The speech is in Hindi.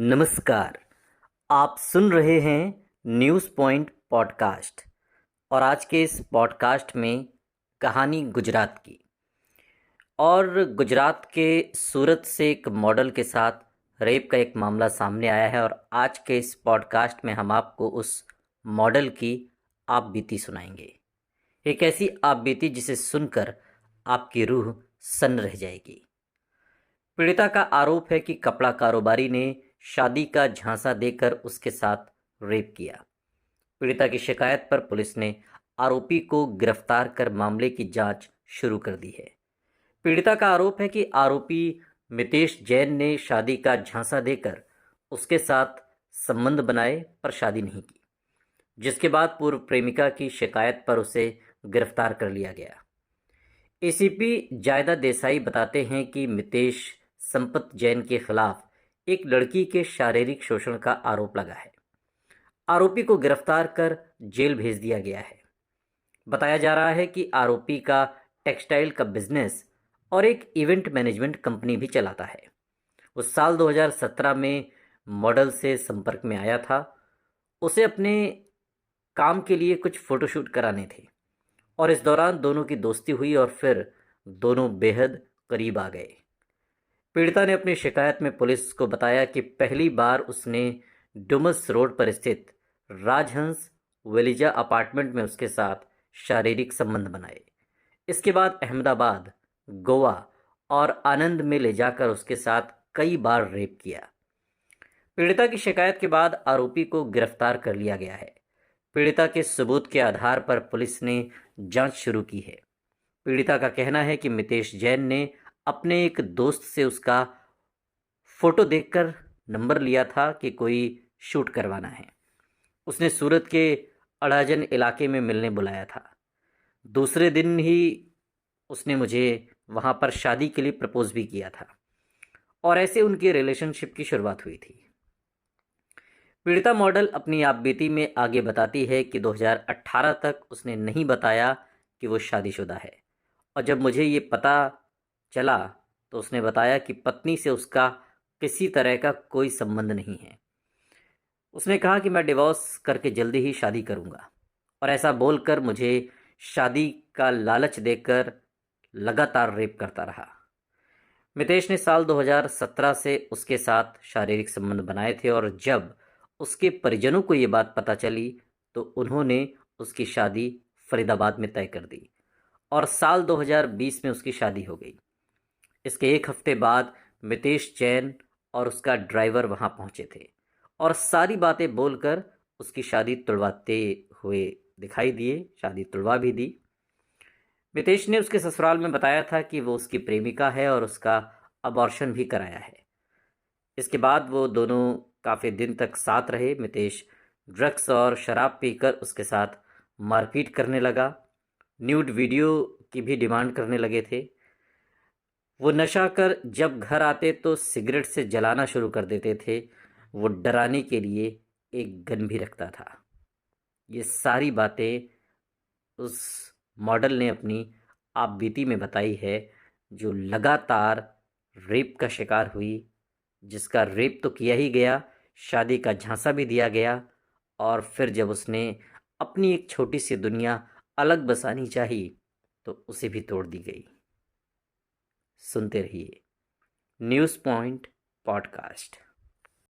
नमस्कार। आप सुन रहे हैं न्यूज़ पॉइंट पॉडकास्ट और आज के इस पॉडकास्ट में कहानी गुजरात की और गुजरात के सूरत से एक मॉडल के साथ रेप का एक मामला सामने आया है और आज के इस पॉडकास्ट में हम आपको उस मॉडल की आप बीती सुनाएंगे। एक ऐसी आप बीती जिसे सुनकर आपकी रूह सन्न रह जाएगी। पीड़िता का आरोप है कि कपड़ा कारोबारी ने शादी का झांसा देकर उसके साथ रेप किया। पीड़िता की शिकायत पर पुलिस ने आरोपी को गिरफ्तार कर मामले की जांच शुरू कर दी है। पीड़िता का आरोप है कि आरोपी मितेश जैन ने शादी का झांसा देकर उसके साथ संबंध बनाए पर शादी नहीं की, जिसके बाद पूर्व प्रेमिका की शिकायत पर उसे गिरफ्तार कर लिया गया। एसीपी जायदा देसाई बताते हैं कि मितेश संपत जैन के खिलाफ एक लड़की के शारीरिक शोषण का आरोप लगा है। आरोपी को गिरफ्तार कर जेल भेज दिया गया है। बताया जा रहा है कि आरोपी का टेक्सटाइल का बिजनेस और एक इवेंट मैनेजमेंट कंपनी भी चलाता है। वो साल 2017 में मॉडल से संपर्क में आया था। उसे अपने काम के लिए कुछ फोटोशूट कराने थे और इस दौरान दोनों की दोस्ती हुई और फिर दोनों बेहद करीब आ गए। पीड़िता ने अपनी शिकायत में पुलिस को बताया कि पहली बार उसने डुमस रोड पर स्थित राजहंस वेलिजा अपार्टमेंट में उसके साथ शारीरिक संबंध बनाए। इसके बाद अहमदाबाद, गोवा और आनंद में ले जाकर उसके साथ कई बार रेप किया। पीड़िता की शिकायत के बाद आरोपी को गिरफ्तार कर लिया गया है। पीड़िता के सबूत के आधार पर पुलिस ने जांच शुरू की है। पीड़िता का कहना है कि मितेश जैन ने अपने एक दोस्त से उसका फोटो देखकर नंबर लिया था कि कोई शूट करवाना है। उसने सूरत के अड़ाजन इलाके में मिलने बुलाया था। दूसरे दिन ही उसने मुझे वहाँ पर शादी के लिए प्रपोज भी किया था और ऐसे उनकी रिलेशनशिप की शुरुआत हुई थी। पीड़िता मॉडल अपनी आपबीती में आगे बताती है कि 2018 तक उसने नहीं बताया कि वो शादीशुदा है और जब मुझे ये पता चला तो उसने बताया कि पत्नी से उसका किसी तरह का कोई संबंध नहीं है। उसने कहा कि मैं डिवोर्स करके जल्दी ही शादी करूंगा और ऐसा बोलकर मुझे शादी का लालच देकर लगातार रेप करता रहा। मितेश ने साल 2017 से उसके साथ शारीरिक संबंध बनाए थे और जब उसके परिजनों को ये बात पता चली तो उन्होंने उसकी शादी फरीदाबाद में तय कर दी और साल 2020 में उसकी शादी हो गई। इसके एक हफ्ते बाद मितेश जैन और उसका ड्राइवर वहां पहुंचे थे और सारी बातें बोलकर उसकी शादी तुड़वाते हुए दिखाई दिए। शादी तुड़वा भी दी। मितेश ने उसके ससुराल में बताया था कि वो उसकी प्रेमिका है और उसका अबॉर्शन भी कराया है। इसके बाद वो दोनों काफ़ी दिन तक साथ रहे। मितेश ड्रग्स और शराब पीकर उसके साथ मारपीट करने लगा। न्यूड वीडियो की भी डिमांड करने लगे थे। वो नशा कर जब घर आते तो सिगरेट से जलाना शुरू कर देते थे। वो डराने के लिए एक गन भी रखता था। ये सारी बातें उस मॉडल ने अपनी आपबीती में बताई है, जो लगातार रेप का शिकार हुई, जिसका रेप तो किया ही गया, शादी का झांसा भी दिया गया और फिर जब उसने अपनी एक छोटी सी दुनिया अलग बसानी चाही तो उसे भी तोड़ दी गई। सुनते रहिए न्यूज़ पॉइंट पॉडकास्ट।